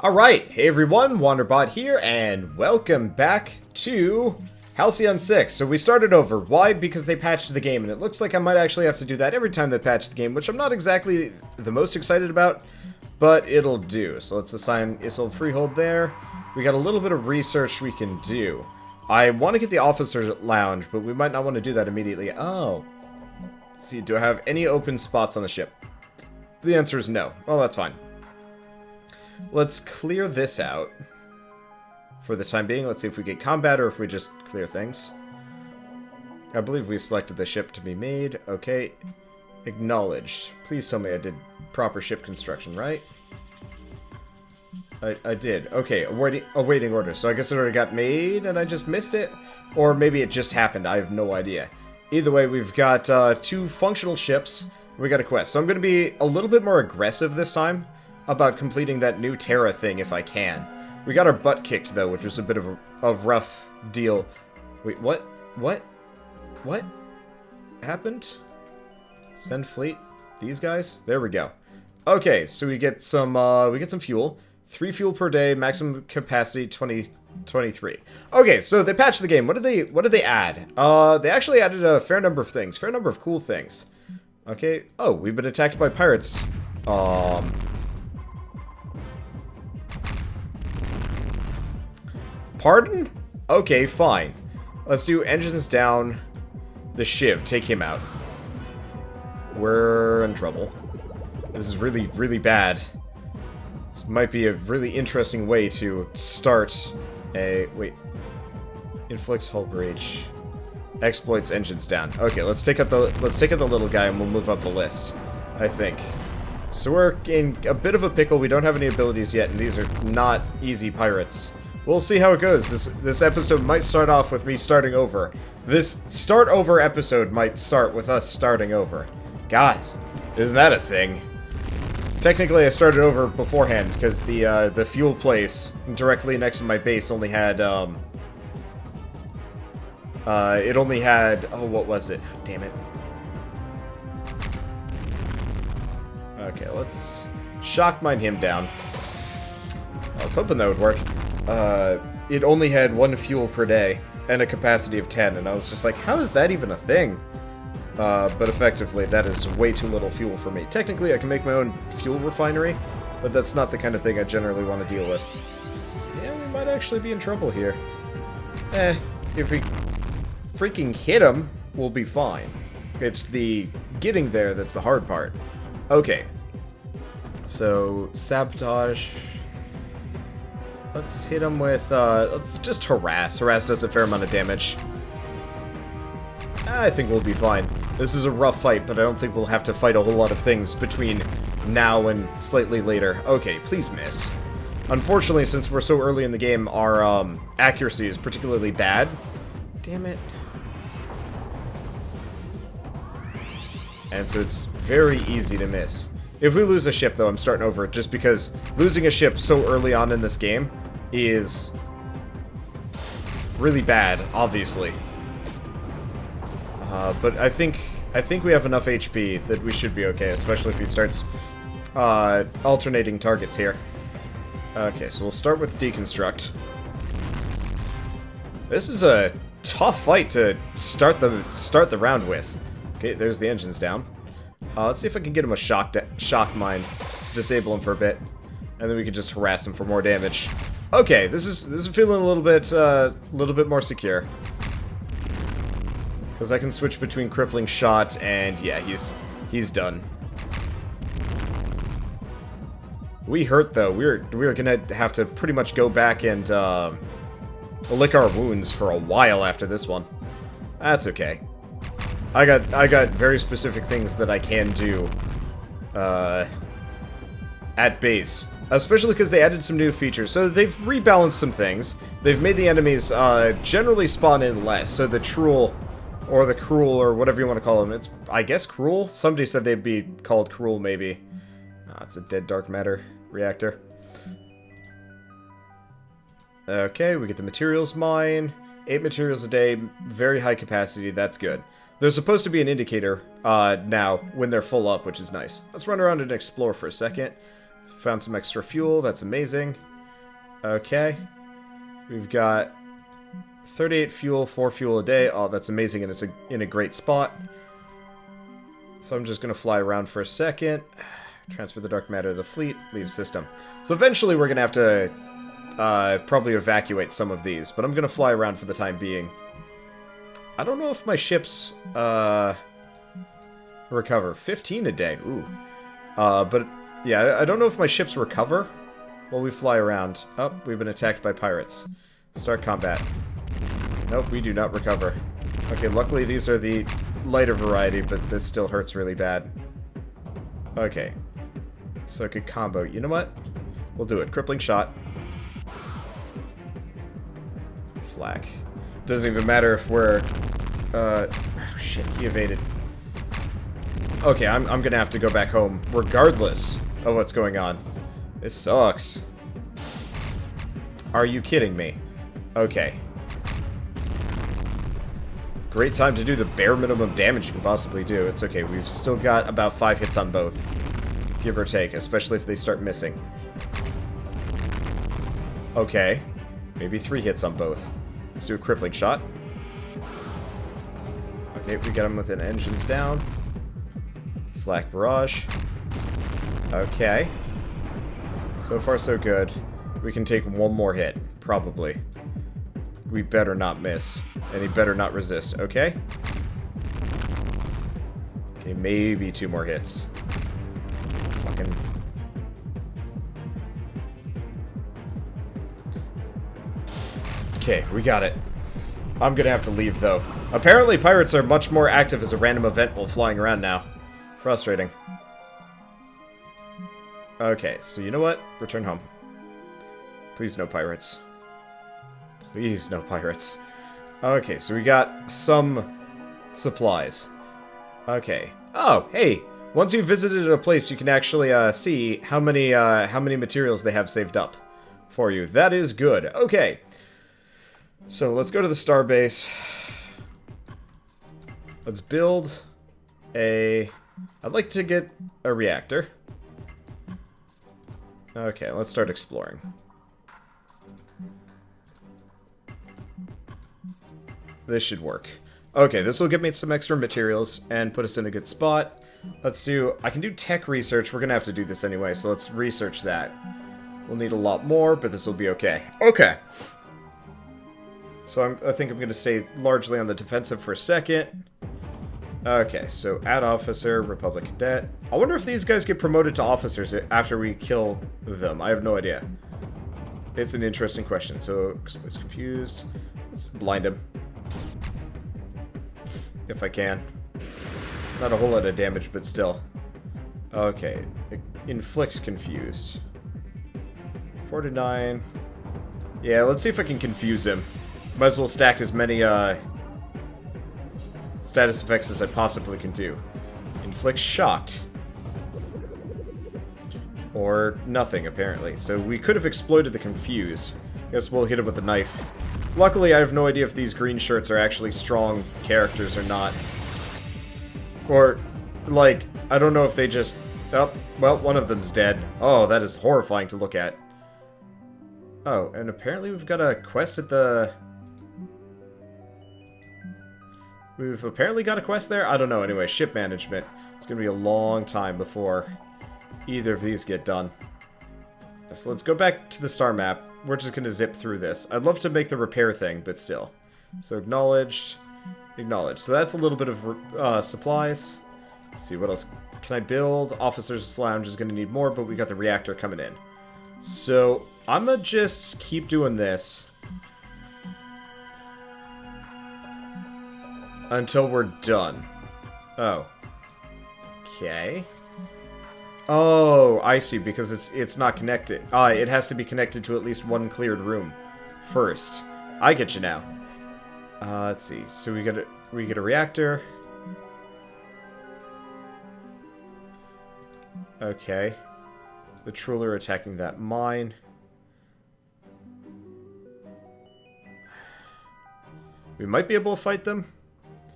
Alright, hey everyone, Wanderbot here, and welcome back to Halcyon 6. So we started over. Why? Because they patched the game, and it looks like I might actually have to do that every time they patch the game, which I'm not exactly the most excited about, but it'll do. So let's assign Isolde Freehold there. We got a little bit of research we can do. I want to get the officer's lounge, but we might not want to do that immediately. Oh. Let's see, do I have any open spots on the ship? The answer is no. Well, that's fine. Let's clear this out for the time being. Let's see if we get combat or if we just clear things. I believe we selected the ship to be made. Okay. Acknowledged. Please tell me I did proper ship construction, right? I did. Okay, awaiting orders. So I guess it already got made and I just missed it? Or maybe it just happened. I have no idea. Either way, we've got two functional ships. We got a quest. So I'm going to be a little bit more aggressive this time about completing that new Terra thing if I can. We got our butt kicked, though, which was a bit of a rough deal. Wait, what? What? What happened? Send fleet? These guys? There we go. Okay, so we get some fuel. 3 fuel per day, maximum capacity 23. Okay, so they patched the game. What did they add? They actually added a fair number of things. Fair number of cool things. Okay. Oh, we've been attacked by pirates. Pardon? Okay, fine. Let's do engines down. The Shiv. Take him out. We're in trouble. This is really, really bad. This might be a really interesting way to start a... Wait. Inflicts hull breach. Exploits engines down. Okay, let's take out the little guy and we'll move up the list, I think. So we're in a bit of a pickle. We don't have any abilities yet, and these are not easy pirates. We'll see how it goes. This episode might start off with me starting over. This start over episode might start with us starting over. God, isn't that a thing? Technically, I started over beforehand because the fuel place directly next to my base only had it only had, oh, what was it? Damn it. Okay, let's shock mine him down. I was hoping that would work. It only had 1 fuel per day and a capacity of 10, and I was just like, how is that even a thing? But effectively, that is way too little fuel for me. Technically, I can make my own fuel refinery, but that's not the kind of thing I generally want to deal with. Yeah, we might actually be in trouble here. If we freaking hit him, we'll be fine. It's the getting there that's the hard part. Okay. So, sabotage. Let's hit him with, let's just harass. Harass does a fair amount of damage. I think we'll be fine. This is a rough fight, but I don't think we'll have to fight a whole lot of things between now and slightly later. Okay, please miss. Unfortunately, since we're so early in the game, our accuracy is particularly bad. Damn it. And so it's very easy to miss. If we lose a ship, though, I'm starting over, just because losing a ship so early on in this game is really bad, obviously. But I think we have enough HP that we should be okay, especially if he starts alternating targets here. Okay, so we'll start with deconstruct. This is a tough fight to start the round with. Okay, there's the engines down. Let's see if I can get him a shock mine, disable him for a bit, and then we can just harass him for more damage. Okay, this is feeling a little bit more secure, because I can switch between crippling shot and yeah, he's done. We hurt though. We're gonna have to pretty much go back and lick our wounds for a while after this one. That's okay. I got very specific things that I can do at base, especially because they added some new features. So they've rebalanced some things. They've made the enemies generally spawn in less. So the Truel, or the Cruel, or whatever you want to call them, it's, I guess, Cruel? Somebody said they'd be called Cruel, maybe. It's a dead dark matter reactor. Okay, we get the materials mine. 8 materials a day, very high capacity, that's good. There's supposed to be an indicator now when they're full up, which is nice. Let's run around and explore for a second. Found some extra fuel, that's amazing. Okay. We've got 38 fuel, 4 fuel a day. Oh, that's amazing, and it's in a great spot. So I'm just going to fly around for a second. Transfer the dark matter to the fleet. Leave system. So eventually we're going to have to probably evacuate some of these, but I'm going to fly around for the time being. I don't know if my ships recover. 15 a day. Ooh. But, yeah, I don't know if my ships recover while we fly around. Oh, we've been attacked by pirates. Start combat. Nope, we do not recover. Okay, luckily these are the lighter variety, but this still hurts really bad. Okay. So I could combo. You know what? We'll do it. Crippling shot. Flak. Doesn't even matter if we're... oh, shit, he evaded. Okay, I'm gonna have to go back home, regardless of what's going on. This sucks. Are you kidding me? Okay. Great time to do the bare minimum damage you can possibly do. It's okay, we've still got about 5 hits on both. Give or take, especially if they start missing. Okay. Maybe 3 hits on both. Let's do a crippling shot. Okay, we got him with an engines down. Flak barrage. Okay. So far, so good. We can take one more hit, probably. We better not miss. And he better not resist, okay? Okay, maybe 2 more hits. Fucking... Okay, we got it. I'm gonna have to leave, though. Apparently, pirates are much more active as a random event while flying around now. Frustrating. Okay, so you know what? Return home. Please no pirates. Please no pirates. Okay, so we got some supplies. Okay. Oh, hey! Once you've visited a place, you can actually see how many materials they have saved up for you. That is good. Okay. So let's go to the Starbase. Let's build a... I'd like to get a reactor. Okay, let's start exploring. This should work. Okay, this will give me some extra materials and put us in a good spot. Let's do... I can do tech research. We're gonna have to do this anyway, so let's research that. We'll need a lot more, but this will be okay. Okay. So I think I'm gonna stay largely on the defensive for a second. Okay, so add officer, Republic cadet. I wonder if these guys get promoted to officers after we kill them. I have no idea. It's an interesting question. So, it's confused. Let's blind him. If I can. Not a whole lot of damage, but still. Okay. It inflicts confused. 4 to 9. Yeah, let's see if I can confuse him. Might as well stack as many, status effects as I possibly can do. Inflict shocked. Or nothing, apparently. So we could have exploited the confuse. Guess we'll hit him with a knife. Luckily, I have no idea if these green shirts are actually strong characters or not. Or, like, I don't know if they just... Oh, well, one of them's dead. Oh, that is horrifying to look at. Oh, and apparently we've got a quest at the... We've apparently got a quest there? I don't know. Anyway, ship management. It's going to be a long time before either of these get done. So let's go back to the star map. We're just going to zip through this. I'd love to make the repair thing, but still. So acknowledged. Acknowledged. So that's a little bit of supplies. Let's see, what else can I build? Officer's Lounge is going to need more, but we got the reactor coming in. So I'm going to just keep doing this until we're done. Oh. Okay. Oh, I see, because it's not connected. It has to be connected to at least one cleared room first. I get you now. Let's see. So we get a reactor. Okay. The Trawler attacking that mine. We might be able to fight them,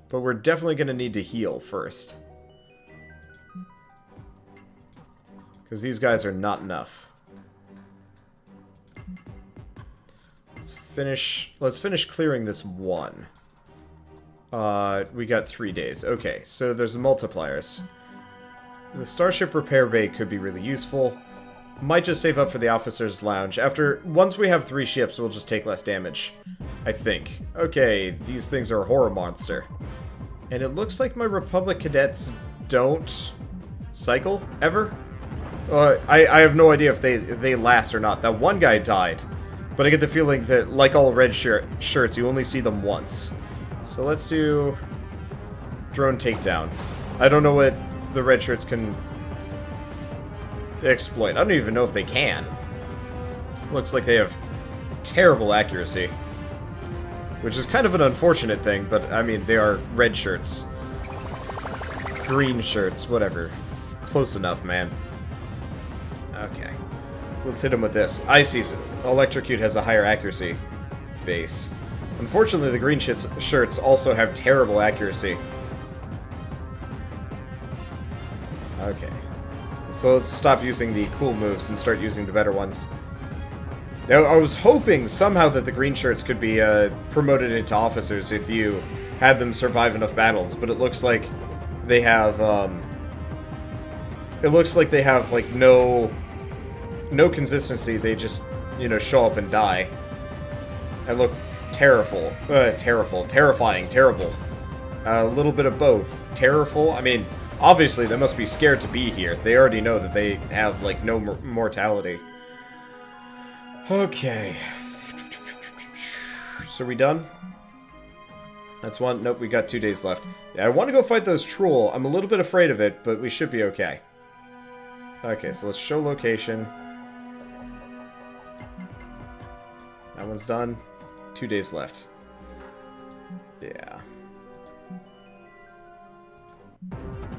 but we're definitely going to need to heal first. Because these guys are not enough. let's finish clearing this one. We got 3 days. Okay, so there's the multipliers. The Starship Repair Bay could be really useful. Might just save up for the Officer's Lounge. Once we have 3 ships, we'll just take less damage. I think. Okay, these things are a horror monster. And it looks like my Republic cadets don't cycle, ever? I have no idea if they last or not. That one guy died. But I get the feeling that, like all red shirts, you only see them once. So let's do drone takedown. I don't know what the red shirts can exploit. I don't even know if they can. Looks like they have terrible accuracy. Which is kind of an unfortunate thing, but I mean, they are red shirts. Green shirts, whatever. Close enough, man. Okay. Let's hit him with this. Ices. Electrocute has a higher accuracy base. Unfortunately, the green shirts also have terrible accuracy. Okay. So let's stop using the cool moves and start using the better ones. Now, I was hoping somehow that the green shirts could be promoted into officers if you had them survive enough battles, but it looks like they have, like, no consistency. They just, you know, show up and die. And look terrifying, terrible. A little bit of both. Terrible, I mean, obviously they must be scared to be here. They already know that they have, like, no mortality. Okay. So we done? That's one. Nope, we got 2 days left. Yeah, I want to go fight those Troll. I'm a little bit afraid of it, but we should be okay. Okay, so let's show location. That one's done. 2 days left. Yeah.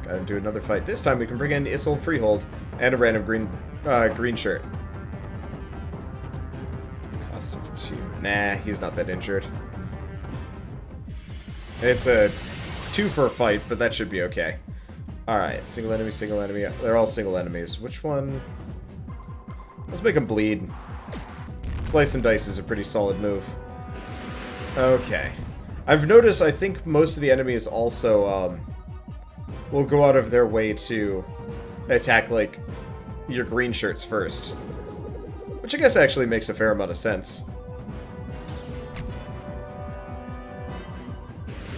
Gotta do another fight. This time we can bring in Isolde Freehold and a random green shirt. Cost of 2. Nah, he's not that injured. It's a 2 for a fight, but that should be okay. Alright, single enemy, single enemy. They're all single enemies. Which one? Let's make them bleed. Slice and dice is a pretty solid move. Okay. I've noticed, I think most of the enemies also, will go out of their way to attack, like, your green shirts first. Which I guess actually makes a fair amount of sense.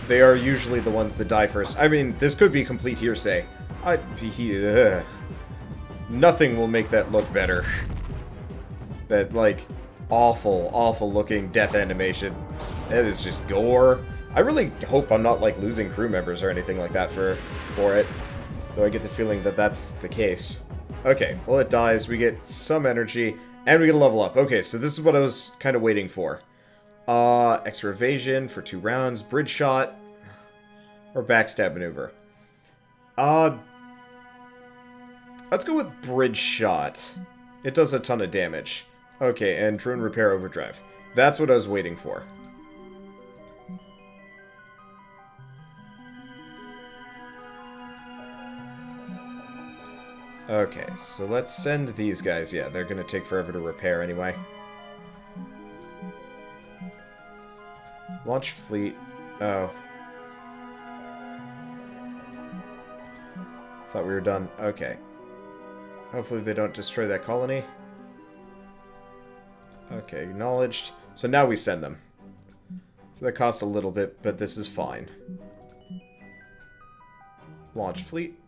They are usually the ones that die first. I mean, this could be complete hearsay. Nothing will make that look better. That, like, awful, awful looking death animation. That is just gore. I really hope I'm not, like, losing crew members or anything like that for it. Though I get the feeling that that's the case. Okay, well, it dies. We get some energy, and we get a level up. Okay, so this is what I was kind of waiting for. Extra evasion for 2 rounds, bridge shot, or backstab maneuver. Let's go with bridge shot. It does a ton of damage. Okay, and drone repair overdrive. That's what I was waiting for. Okay, so let's send these guys. Yeah, they're gonna take forever to repair anyway. Launch fleet. Oh. Thought we were done. Okay. Hopefully they don't destroy that colony. Okay, acknowledged. So now we send them. So that costs a little bit, but this is fine. Launch fleet.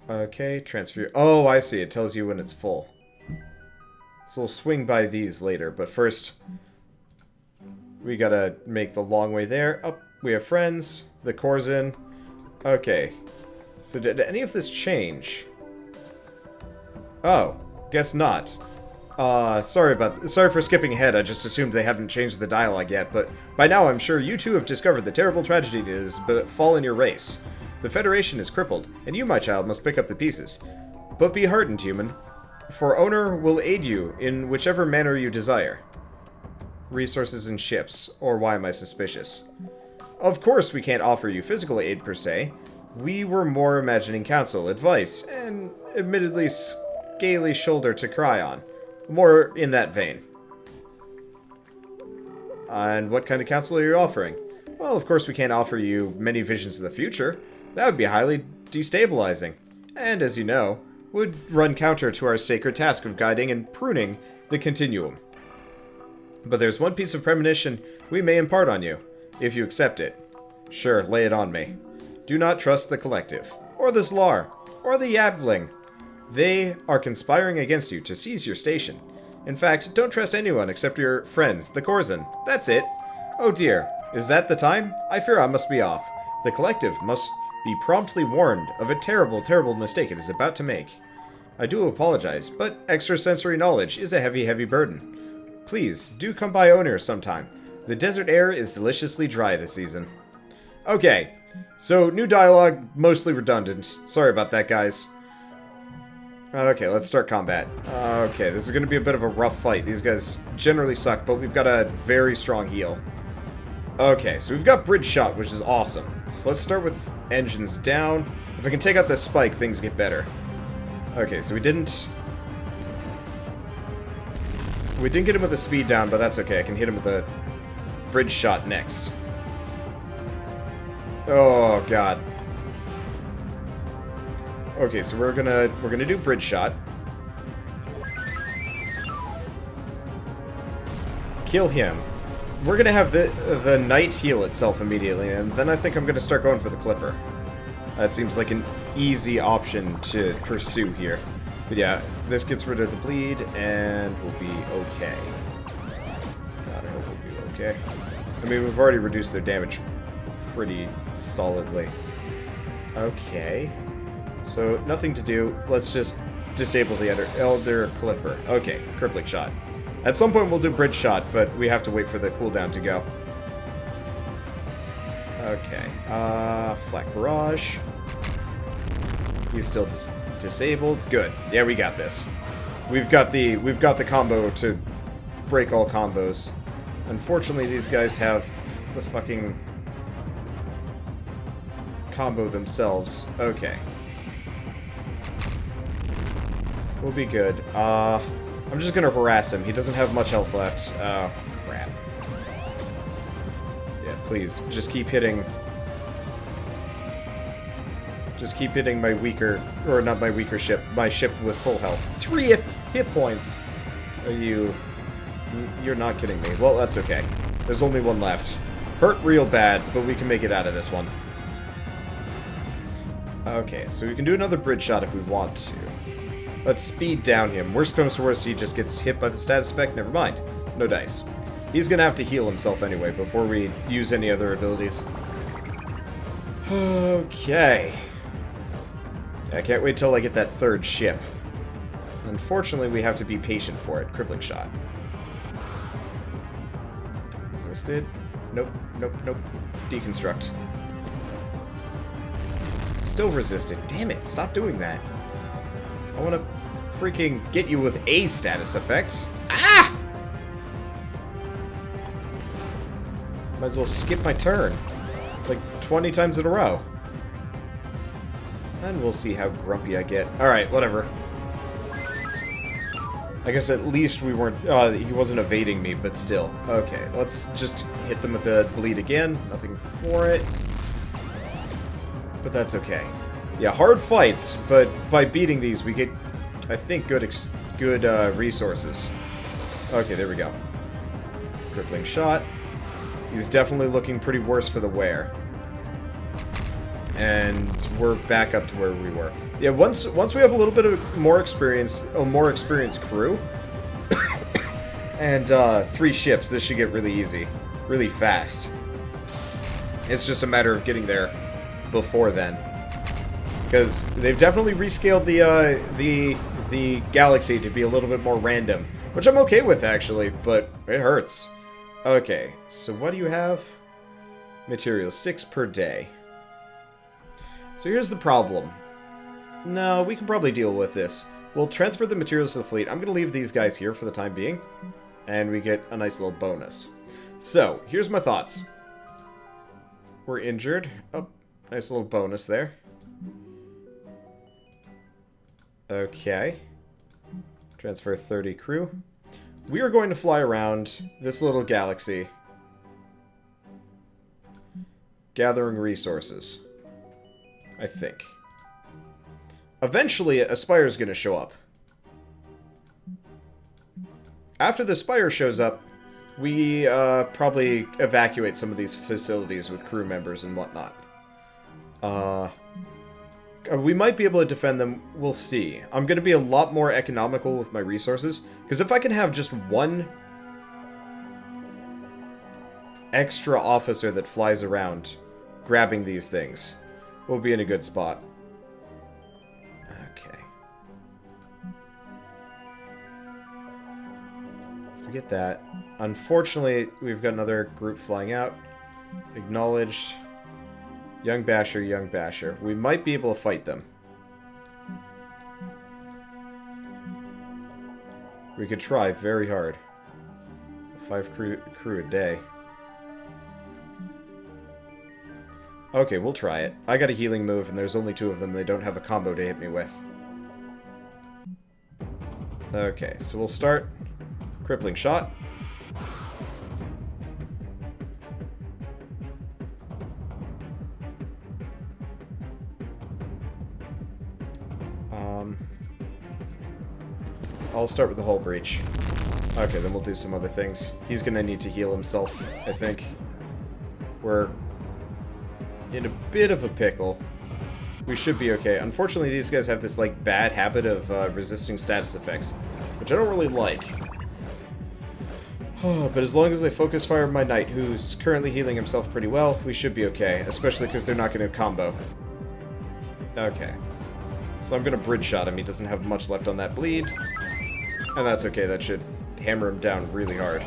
Okay, transfer. Oh, I see. It tells you when it's full. So we'll swing by these later, but first we gotta make the long way there. Oh, we have friends. The Corazon. Okay. So did any of this change? Oh, guess not. Sorry for skipping ahead. I just assumed they haven't changed the dialogue yet, but by now I'm sure you too have discovered the terrible tragedy that has befallen your race. The Federation is crippled, and you, my child, must pick up the pieces. But be heartened, human, for Owner will aid you in whichever manner you desire. Resources and ships, or why am I suspicious? Of course we can't offer you physical aid per se. We were more imagining counsel, advice, and admittedly scaly shoulder to cry on. More in that vein. And what kind of counsel are you offering? Well, of course we can't offer you many visions of the future. That would be highly destabilizing. And as you know, would run counter to our sacred task of guiding and pruning the continuum. But there's one piece of premonition we may impart on you, if you accept it. Sure, lay it on me. Do not trust the Collective, or the Zlar, or the Yabling. They are conspiring against you to seize your station. In fact, don't trust anyone except your friends, the Corazon. That's it. Oh dear, is that the time? I fear I must be off. The Collective must be promptly warned of a terrible, terrible mistake it is about to make. I do apologize, but extrasensory knowledge is a heavy, heavy burden. Please, do come by Owner sometime. The desert air is deliciously dry this season. Okay, so new dialogue, mostly redundant. Sorry about that, guys. Okay, let's start combat. Okay, this is going to be a bit of a rough fight. These guys generally suck, but we've got a very strong heal. Okay, so we've got bridge shot, which is awesome. So let's start with engines down. If I can take out this spike, things get better. Okay, so we didn't get him with the speed down, but that's okay. I can hit him with a bridge shot next. Oh god. Okay, so we're gonna do bridge shot. Kill him. We're gonna have the knight heal itself immediately, and then I think I'm gonna start going for the clipper. That seems like an easy option to pursue here. But yeah, this gets rid of the bleed, and we'll be okay. God, I hope we'll be okay. I mean, we've already reduced their damage pretty solidly. Okay. So, nothing to do. Let's just disable the Elder Clipper. Okay, crippling shot. At some point we'll do bridge shot, but we have to wait for the cooldown to go. Okay. Flak Barrage. He's still disabled. Good. Yeah, we got this. We've got the combo to break all combos. Unfortunately, these guys have the fucking combo themselves. Okay. We'll be good. I'm just gonna harass him. He doesn't have much health left. Oh, crap. Yeah, please, just keep hitting. Just keep hitting my weaker, or not my weaker ship, my ship with full health. 3 hit points! Are you... You're not kidding me. Well, that's okay. There's only one left. Hurt real bad, but we can make it out of this one. Okay, so we can do another bridge shot if we want to. Let's speed down him. Worst comes to worst, he just gets hit by the status effect. Never mind. No dice. He's gonna have to heal himself anyway before we use any other abilities. Okay. I can't wait till I get that third ship. Unfortunately, we have to be patient for it. Crippling shot. Resisted. Nope, nope, nope. Deconstruct. Still resisted. Damn it, stop doing that. I want to freaking get you with a status effect. Ah! Might as well skip my turn. Like 20 times in a row. And we'll see how grumpy I get. Alright, whatever. I guess at least we weren't... he wasn't evading me, but still. Okay, let's just hit them with a bleed again. Nothing for it. But that's okay. Yeah, hard fights, but by beating these, we get, I think, good resources. Okay, there we go. Crippling shot. He's definitely looking pretty worse for the wear. And we're back up to where we were. Yeah, once we have a little bit of more experience, a more experienced crew, and 3 ships, this should get really easy, really fast. It's just a matter of getting there before then. Because they've definitely rescaled the galaxy to be a little bit more random. Which I'm okay with, actually, but it hurts. Okay, so what do you have? Materials, 6 per day. So here's the problem. No, we can probably deal with this. We'll transfer the materials to the fleet. I'm going to leave these guys here for the time being. And we get a nice little bonus. So, here's my thoughts. We're injured. Oh, nice little bonus there. Okay. Transfer 30 crew. We are going to fly around this little galaxy gathering resources. I think. Eventually, a spire's going to show up. After the spire shows up, we probably evacuate some of these facilities with crew members and whatnot. We might be able to defend them. We'll see. I'm going to be a lot more economical with my resources. Because if I can have just one extra officer that flies around grabbing these things, we'll be in a good spot. Okay. So we get that. Unfortunately, we've got another group flying out. Acknowledged. Young Basher, Young Basher. We might be able to fight them. We could try very hard. 5 crew a day. Okay, we'll try it. I got a healing move, and there's only 2 of them. They don't have a combo to hit me with. Okay, so we'll start. Crippling shot. I'll start with the hull breach. Okay, then we'll do some other things. He's gonna need to heal himself, I think. We're in a bit of a pickle. We should be okay. Unfortunately, these guys have this, like, bad habit of resisting status effects, which I don't really like. But as long as they focus fire my knight, who's currently healing himself pretty well, we should be okay, especially because they're not going to combo. Okay. So I'm going to bridge shot him. He doesn't have much left on that bleed. And that's okay. That should hammer him down really hard.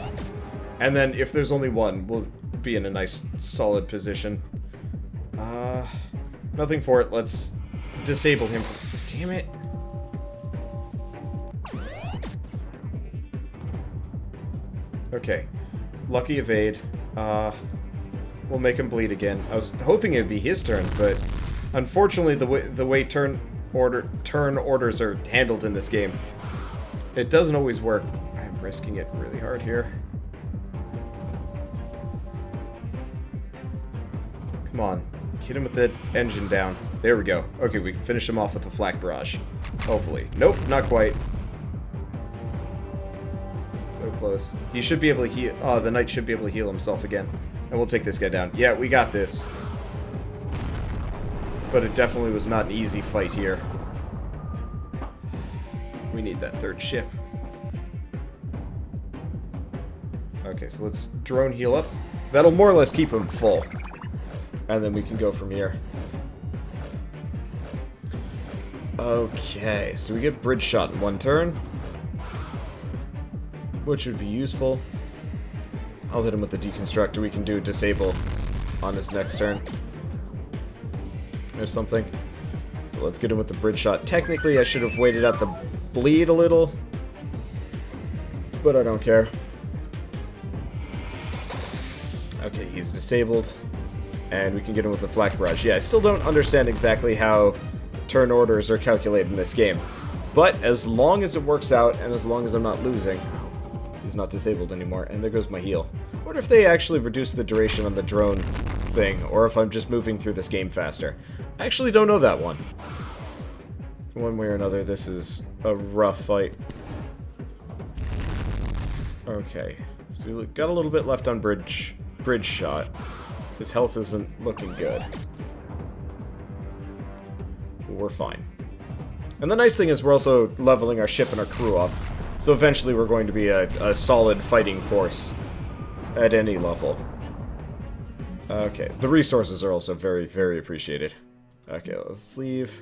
And then if there's only one, we'll be in a nice, solid position. Nothing for it. Let's disable him. Damn it. Okay. Lucky evade. We'll make him bleed again. I was hoping it'd be his turn, but unfortunately the way turn orders are handled in this game, it doesn't always work. I'm risking it really hard here. Come on. Hit him with the engine down. There we go. Okay, we can finish him off with a flak barrage. Hopefully. Nope, not quite. So close. He should be able to heal. Oh, the knight should be able to heal himself again. And we'll take this guy down. Yeah, we got this. But it definitely was not an easy fight here. We need that 3rd ship. Okay, so let's drone heal up. That'll more or less keep him full. And then we can go from here. Okay, so we get bridge shot in 1 turn. Which would be useful. I'll hit him with the deconstructor. We can do disable on his next turn. Or something. So let's get him with the bridge shot. Technically, I should have waited out the bleed a little. But I don't care. Okay, he's disabled. And we can get him with the flak barrage. Yeah, I still don't understand exactly how turn orders are calculated in this game. But as long as it works out, and as long as I'm not losing, he's not disabled anymore. And there goes my heal. I wonder if they actually reduce the duration on the drone thing, or if I'm just moving through this game faster. I actually don't know that one. One way or another, this is a rough fight. Okay, so we got a little bit left on bridge shot. His health isn't looking good. We're fine. And the nice thing is we're also leveling our ship and our crew up. So eventually we're going to be a solid fighting force at any level. Okay, the resources are also very, very appreciated. Okay, let's leave.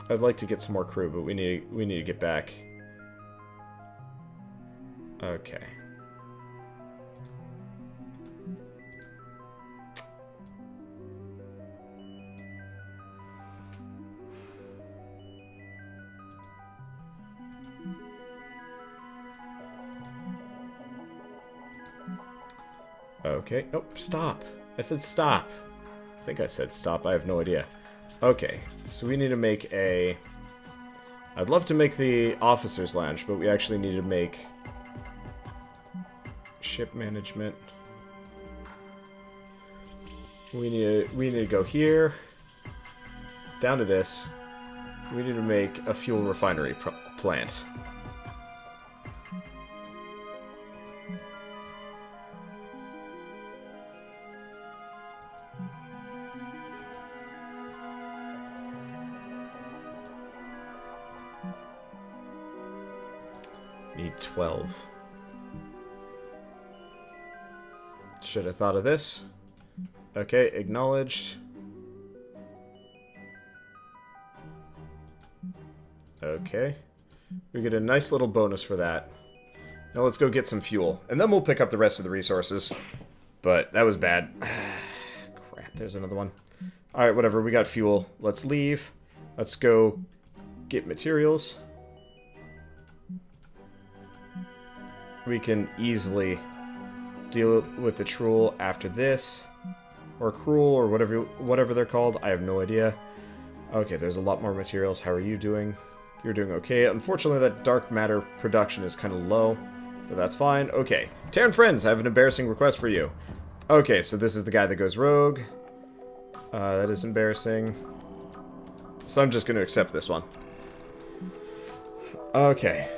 I'd like to get some more crew, but we need to get back. Okay. Okay. Nope, stop. I said stop. I think I said stop. I have no idea. Okay, so we need to make a... I'd love to make the officer's lounge, but we actually need to make... ship management. We need to go here. Down to this. We need to make a fuel refinery plant. Need 12. Should have thought of this. Okay, acknowledged. Okay. We get a nice little bonus for that. Now let's go get some fuel. And then we'll pick up the rest of the resources. But that was bad. Crap, there's another one. Alright, whatever, we got fuel. Let's leave. Let's go get materials. We can easily deal with the Truel after this. Or Cruel, or whatever they're called. I have no idea. Okay, there's a lot more materials. How are you doing? You're doing okay. Unfortunately, that dark matter production is kind of low. But that's fine. Okay. Terran friends, I have an embarrassing request for you. Okay, so this is the guy that goes rogue. That is embarrassing. So I'm just going to accept this one. Okay.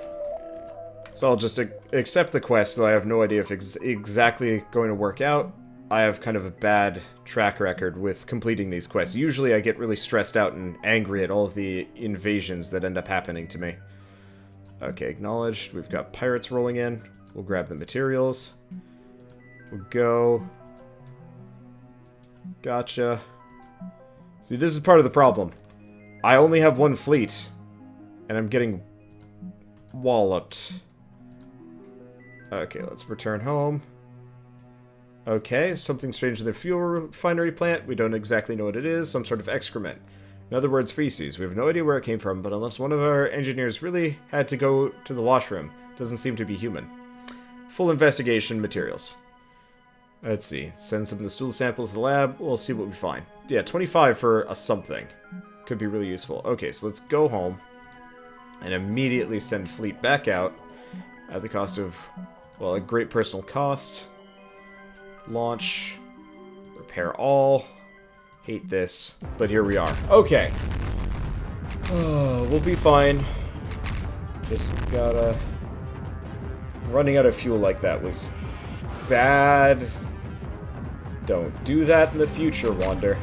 So I'll just accept the quest, though I have no idea if it's exactly going to work out. I have kind of a bad track record with completing these quests. Usually I get really stressed out and angry at all of the invasions that end up happening to me. Okay, acknowledged. We've got pirates rolling in. We'll grab the materials. We'll go. Gotcha. See, this is part of the problem. I only have one fleet, and I'm getting walloped. Okay, let's return home. Okay, something strange in the fuel refinery plant. We don't exactly know what it is. Some sort of excrement. In other words, feces. We have no idea where it came from, but unless one of our engineers really had to go to the washroom, it doesn't seem to be human. Full investigation materials. Let's see. Send some of the stool samples to the lab. We'll see what we find. Yeah, 25 for a something. Could be really useful. Okay, so let's go home and immediately send fleet back out at the cost of, well, a great personal cost. Launch. Repair all. Hate this. But here we are. Okay. Oh, we'll be fine. Just gotta... Running out of fuel like that was bad. Don't do that in the future, Wander.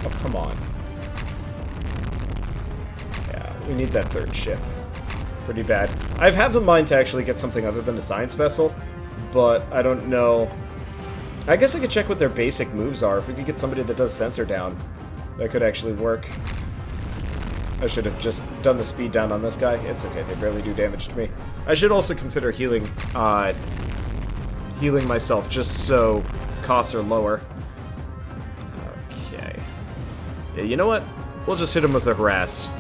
Oh, come on. Yeah, we need that third ship. Pretty bad. I have in mind to actually get something other than a science vessel, but I don't know. I guess I could check what their basic moves are. If we could get somebody that does sensor down, that could actually work. I should have just done the speed down on this guy. It's okay, they barely do damage to me. I should also consider healing myself just so costs are lower. Okay. Yeah, you know what? We'll just hit him with a harass.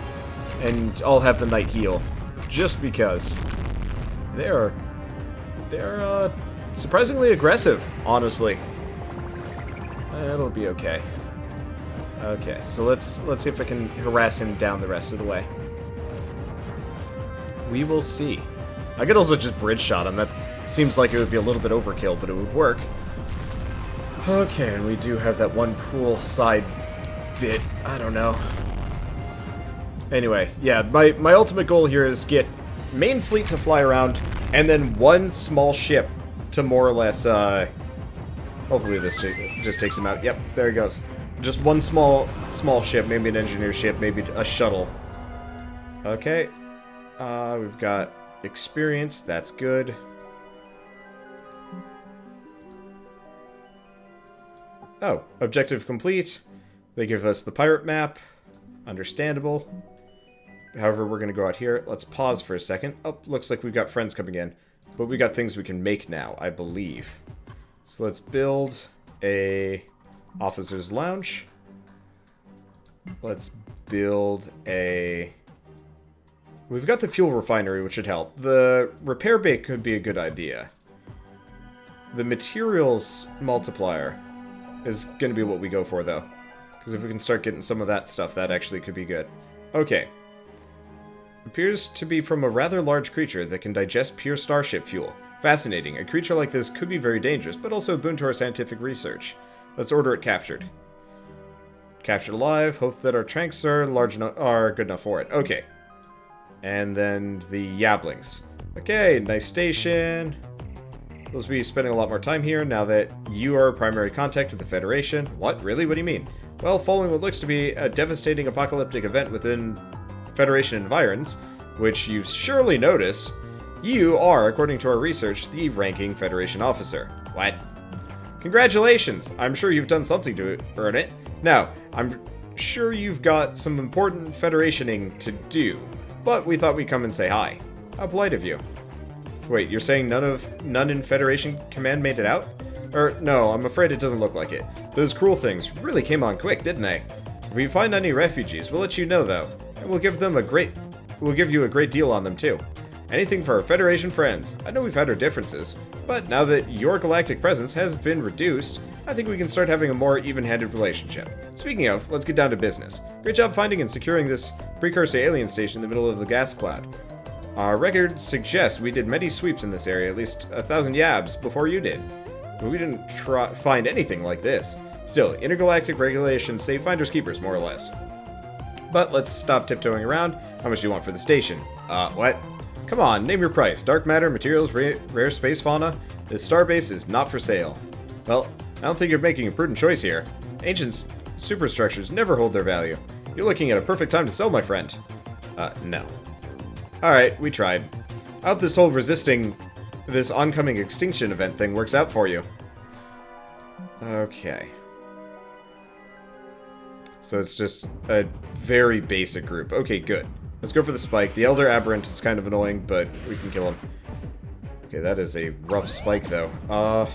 And I'll have the knight heal. Just because. They're surprisingly aggressive, honestly. It'll be okay. Okay, so let's see if I can harass him down the rest of the way. We will see. I could also just bridge shot him. That seems like it would be a little bit overkill, but it would work. Okay, and we do have that one cool side bit. I don't know. Anyway, yeah, my ultimate goal here is get main fleet to fly around, and then one small ship to more or less, hopefully this just takes him out. Yep, there he goes. Just one small ship, maybe an engineer ship, maybe a shuttle. Okay. We've got experience, that's good. Oh, objective complete. They give us the pirate map. Understandable. However, we're going to go out here. Let's pause for a second. Oh, looks like we've got friends coming in. But we got things we can make now, I believe. So let's build a officer's lounge. Let's build a... We've got the fuel refinery, which should help. The repair bay could be a good idea. The materials multiplier is going to be what we go for, though. Because if we can start getting some of that stuff, that actually could be good. Okay. Appears to be from a rather large creature that can digest pure starship fuel. Fascinating. A creature like this could be very dangerous, but also a boon to our scientific research. Let's order it captured. Captured alive. Hope that our tanks are good enough for it. Okay. And then the Yablings. Okay, nice station. We'll be spending a lot more time here now that you are primary contact with the Federation. What? Really? What do you mean? Well, following what looks to be a devastating apocalyptic event within Federation environs, which you've surely noticed, you are, according to our research, the ranking Federation officer. What? Congratulations! I'm sure you've done something to earn it. Now, I'm sure you've got some important Federationing to do, but we thought we'd come and say hi. How polite of you. Wait, you're saying none in Federation Command made it out? No, I'm afraid it doesn't look like it. Those cruel things really came on quick, didn't they? If we find any refugees, we'll let you know, though. And we'll give you a great deal on them, too. Anything for our Federation friends. I know we've had our differences, but now that your galactic presence has been reduced, I think we can start having a more even-handed relationship. Speaking of, let's get down to business. Great job finding and securing this precursor alien station in the middle of the gas cloud. Our records suggest we did many sweeps in this area, at least 1,000 yabs before you did. But we didn't find anything like this. Still, intergalactic regulations say finders keepers, more or less. But let's stop tiptoeing around. How much do you want for the station? What? Come on, name your price. Dark matter, materials, rare space fauna. This starbase is not for sale. Well, I don't think you're making a prudent choice here. Ancient superstructures never hold their value. You're looking at a perfect time to sell, my friend. No. Alright, we tried. I hope this whole resisting this oncoming extinction event thing works out for you. Okay. So it's just a very basic group. Okay, good. Let's go for the spike. The Elder Aberrant is kind of annoying, but we can kill him. Okay, that is a rough spike, though. I'm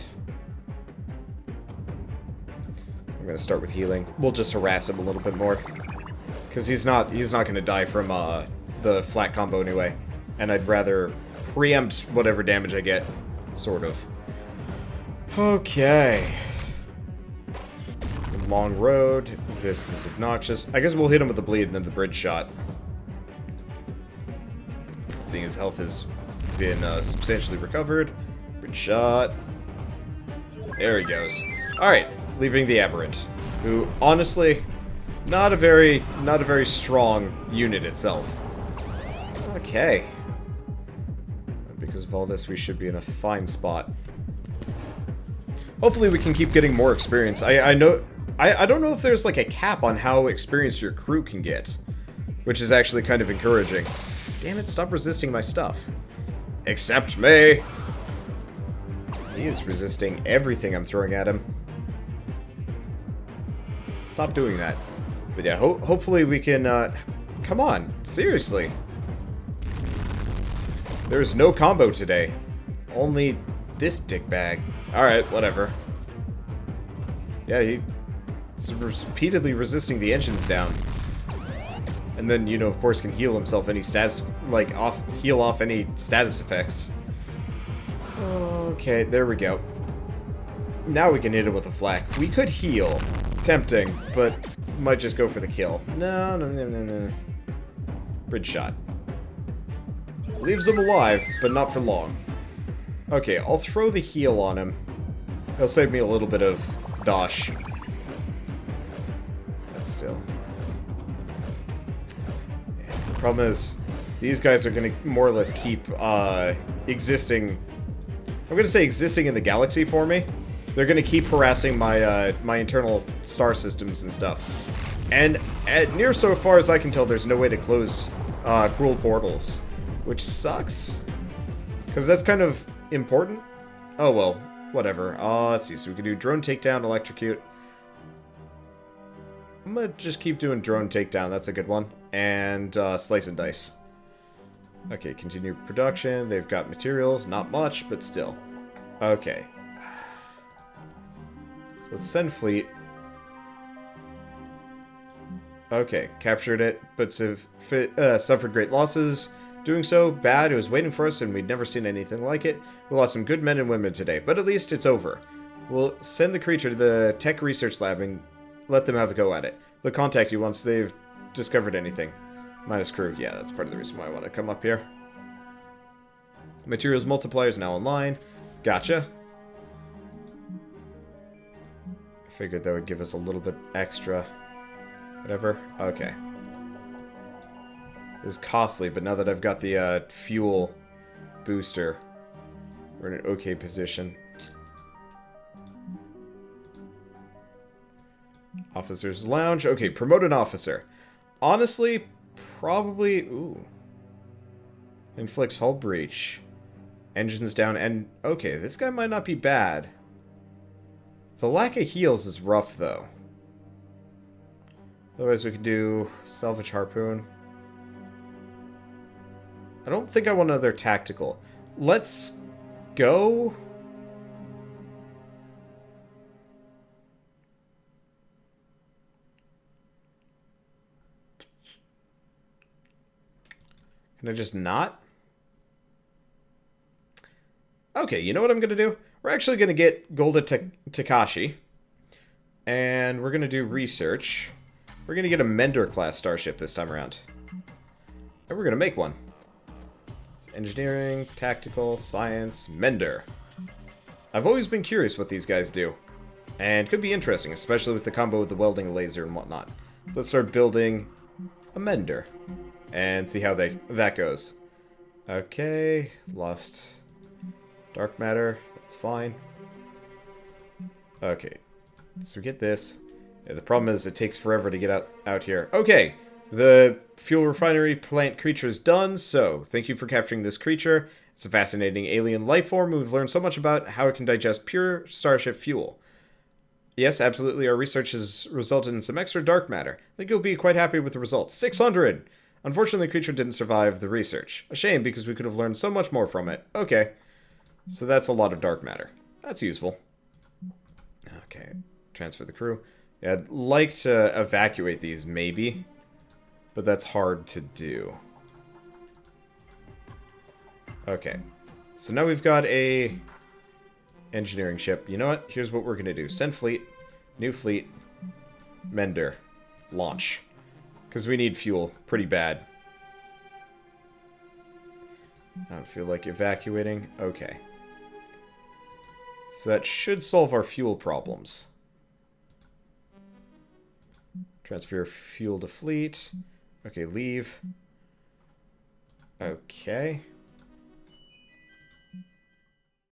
gonna start with healing. We'll just harass him a little bit more. Because he's not gonna die from the flat combo anyway. And I'd rather preempt whatever damage I get. Sort of. Okay. Long road. This is obnoxious. I guess we'll hit him with the bleed and then the bridge shot. Seeing his health has been substantially recovered. Bridge shot. There he goes. Alright, leaving the Aberrant. Who, honestly, not a very strong unit itself. Okay. Because of all this, we should be in a fine spot. Hopefully we can keep getting more experience. I don't know if there's like a cap on how experienced your crew can get. Which is actually kind of encouraging. Damn it, stop resisting my stuff. Accept me! He is resisting everything I'm throwing at him. Stop doing that. But yeah, hopefully we can, come on, seriously. There's no combo today. Only this dickbag. Alright, whatever. Yeah, he's repeatedly resisting the engines down. And then, you know, of course, can heal himself any status, like, heal off any status effects. Okay, there we go. Now we can hit him with a flak. We could heal. Tempting, but might just go for the kill. No. Bridge shot. Leaves him alive, but not for long. Okay, I'll throw the heal on him. He'll save me a little bit of dosh. But still. The problem is, these guys are going to more or less keep existing. I'm going to say existing in the galaxy for me. They're going to keep harassing my my internal star systems and stuff. And near so far as I can tell, there's no way to close cruel portals, which sucks. Because that's kind of important. Oh well, whatever. Let's see. So we can do drone takedown, electrocute. I'm gonna just keep doing drone takedown. That's a good one. And slice and dice. Okay, continue production. They've got materials. Not much, but still. Okay. So let's send fleet. Okay, captured it, but suffered great losses. Doing so, bad. It was waiting for us, and we'd never seen anything like it. We lost some good men and women today, but at least it's over. We'll send the creature to the tech research lab and let them have a go at it. They'll contact you once they've discovered anything. Minus crew. Yeah, that's part of the reason why I want to come up here. Materials multiplier is now online. Gotcha. I figured that would give us a little bit extra. Whatever. Okay. This is costly, but now that I've got the fuel booster, we're in an okay position. Officer's Lounge. Okay, promote an officer. Honestly, probably... Ooh. Inflicts hull breach. Engines down and... Okay, this guy might not be bad. The lack of heals is rough, though. Otherwise, we could do salvage harpoon. I don't think I want another tactical. Let's go... Can I just not? Okay, you know what I'm going to do? We're actually going to get Golda Takashi. And we're going to do research. We're going to get a Mender-class starship this time around. And we're going to make one. Engineering, tactical, science, Mender. I've always been curious what these guys do. And could be interesting, especially with the combo with the welding laser and whatnot. So let's start building a Mender. And see how that goes. Okay, lost dark matter. That's fine. Okay, so get this. Yeah, the problem is it takes forever to get out here. Okay, the fuel refinery plant creature is done. So thank you for capturing this creature. It's a fascinating alien life form. We've learned so much about how it can digest pure starship fuel. Yes, absolutely. Our research has resulted in some extra dark matter. I think you'll be quite happy with the results. 600! Unfortunately, the creature didn't survive the research. A shame, because we could have learned so much more from it. Okay. So that's a lot of dark matter. That's useful. Okay. Transfer the crew. Yeah, I'd like to evacuate these, maybe. But that's hard to do. Okay. So now we've got a engineering ship. You know what? Here's what we're going to do. Send fleet. New fleet. Mender. Launch. Because we need fuel pretty bad. I don't feel like evacuating. Okay. So that should solve our fuel problems. Transfer fuel to fleet. Okay, leave. Okay.